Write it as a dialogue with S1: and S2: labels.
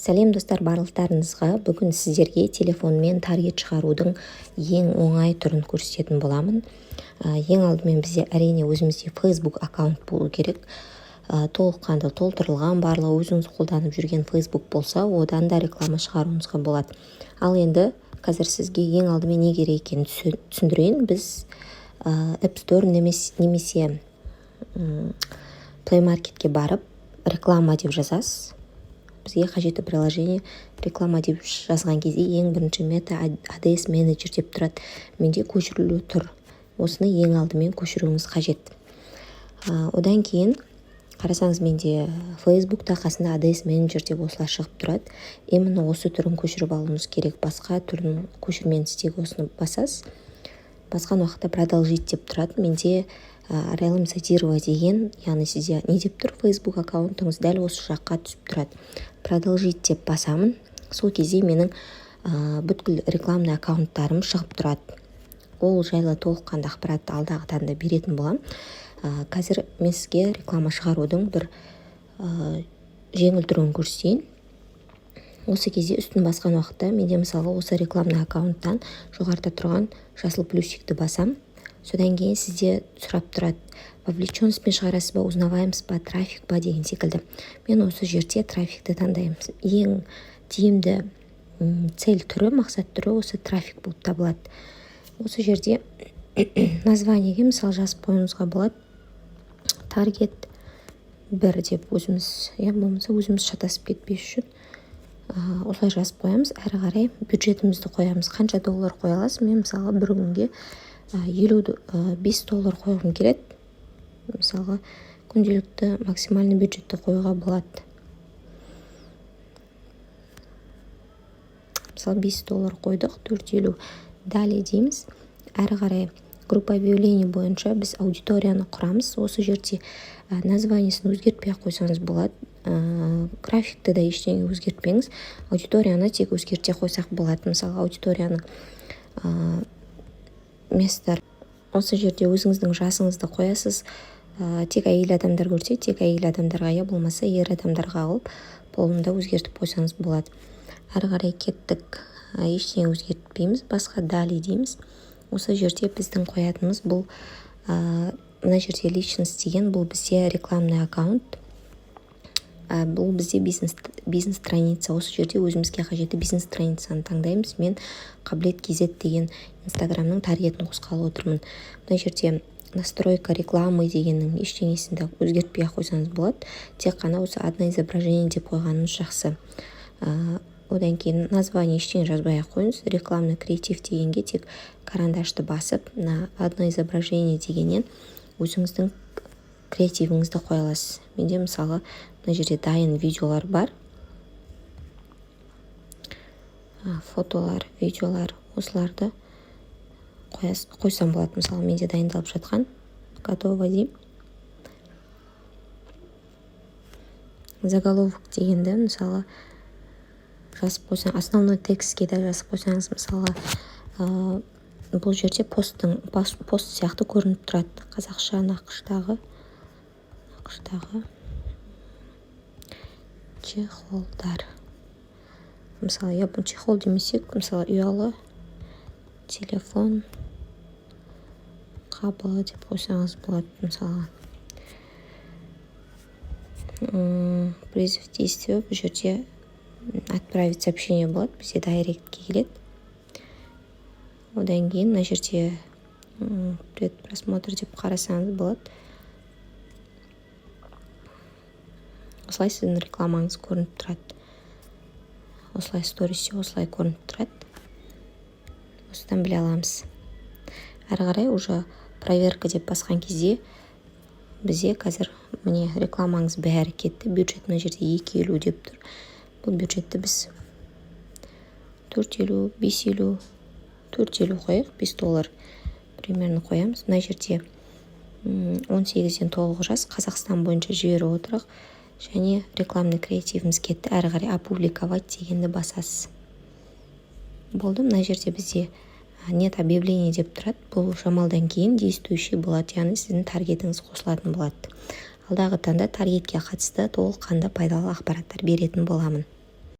S1: Сәлем достар, барлықтарыңызға бүгін сіздерге телефонмен таргет шығарудың ең оңай түрін көрсететін боламын. Ең алдымен бізде әрине өзімізде Facebook аккаунт болу керек. Толыққанды толтырылған барлығы өзіңіз қолданып жүрген Facebook болса, одан да реклама шығаруыңызға болады. Ал енді қазір сізге ең алдымен не керек екенін түсіндірейін. Біз App Store немесе Play Marketке барып реклама деп жазасыз. Бізге қажетті приложение реклама деп жазған кезде ең бірінші мета ADS менеджер деп тұрады. Менде көшірілу тұр. Осыны ең алдымен көшіруіңіз қажет. Одан кейін қарасаңыз менде Facebook'та қасында ADS менеджер деп осылай шығып тұрады. Именно осы түрін көшіріп алуыңыз керек. Басқа түрін көшірмеңіз, тек осыны басасыз. Басқан уақытта продолжить деп тұрады. Менде реализировать деген, яғни сізде не деп тұр? Facebook аккаунтыңыз дәл осы жаққа түсіп тұрады. Продолжить деп басамын. Сол кезде менің бүткіл рекламный аккаунттарым шығып тұрады. Ол жайлы толыққанды ақпаратты алдағы таңда беретін боламын. Қазір мен сізге реклама шығарудың бір жеңіл түрін көрсетейін. Осы кезде үстін басқан уақытта менде мысалы осы рекламный аккаунттан жоғарыда тұрған жасыл плюсикті басам. Содан кейін сізде сұрап тұрады: вовлеченностьпен шығарасыз ба, узнаваемыз ба, трафик ба деген секілді. Мен осы жерде трафикті таңдаймын. Ең тиімді цель түрі, мақсат түрі осы трафик болып табылады. Осы жерде названиеге мысалы жазып қоюыңызға болады. Таргет 1 деп өзіміз, болмаса өзіміз шатасып кетпес үшін осылай жазып қоямыз. Әрі қарай бюджетімізді қоямыз. Қанша доллар қоя аласыз? Мен мысалы бір күнге $5 қойғым келеді. Мысалға күнделікті максимальный бюджетті қоюға болады. Мысалы $5 қойдық, 450. Далее дейміз. Әрі қарай группа объявлений бойынша біз аудиторияны құрамыз. Осы жерде названиесін өзгертпей қойсаңыз болады. Графикті да ештеңе өзгертпеңіз. Аудиторияны тек өзгерте қойсақ болады. Мысалы аудиторияны местар. Осы жерде өзіңіздің жасыңызды қоясыз. Тек әйел адамдар көрсе, тек әйел адамдарға, я болмаса ер адамдарға алып, полында өзгертіп қойсаңыз болады. Әрі қарай кеттік. Ештеңе өзгертпейміз. Басқа дали дейміз. Осы жерде біздің қоятынымыз бұл мына жерде личность деген, бұл бізде рекламный аккаунт. Бұл бізде бизнес страница. Осы жерде өзімізге қажетті бизнес страницаны таңдаймыз. Мен Қабілет KZ деген Инстаграмның таргетін қосқалы отырмын. Мына жерде настройка рекламы дегеннің ештеңесінде өзгертпей қойсаңыз болады. Тек қана осы одно изображение деп қойғанымыз жақсы. Одан кейін название ештеңе жазбай қойыңыз. Рекламный креатив дегенге тек карандашты басып, на одно изображение дегеннен өзіңіздің креативіңізді қоя аласыз. Менде мысалы мына жерде дайын видеолар бар. Фотолар, видеолар, осыларды қойсам болады. Мысалы менде дайындалып жатқан. Готово дейм. Заголовок дегенді мысалы жазып қойсаң, основной текстке де жазып қойсаңыз, мысалы бұл жерде пост сияқты көрініп тұрады. Қазақша нақыштағы чехолдар. Мысалы, чехол демесек, мысалы ұялы телефон қабы деп қойсаңыз болады. Мысалы призыв действия, бұл жерде отправить сообщение болады, бізде дайректке келеді. Одан кейін мына жерде предпросмотр деп қарасаңыз болады. Осылай сіздің рекламаңыз көрініп тұрады. Осылай сторисе осылай көрініп тұрады. Осыдан біле аламыз. Әрі қарай уже проверка деп басқан кезде бізде қазір міне рекламаңыз бәрі кетті. Бюджет мына жерде 250 деп тұр. Бұл бюджетті біз 450, 550, 450 қойық, $5 примерно қоямыз. Мына жерде 18-ден 9 жас, Қазақстан бойынша жіберіп отырық. Және рекламный креативіміз кетті. Әрі қарай опубликовать дегенді басасыз. Болды. Мына жерде бізде нет объявление деп тұрады. Бұл шамалдан кейін действующий болады, яғни сіздің таргетіңіз қосылатын болады. Алдағы таңда таргетке қатысты толыққанды пайдалы ақпараттар беретін боламын.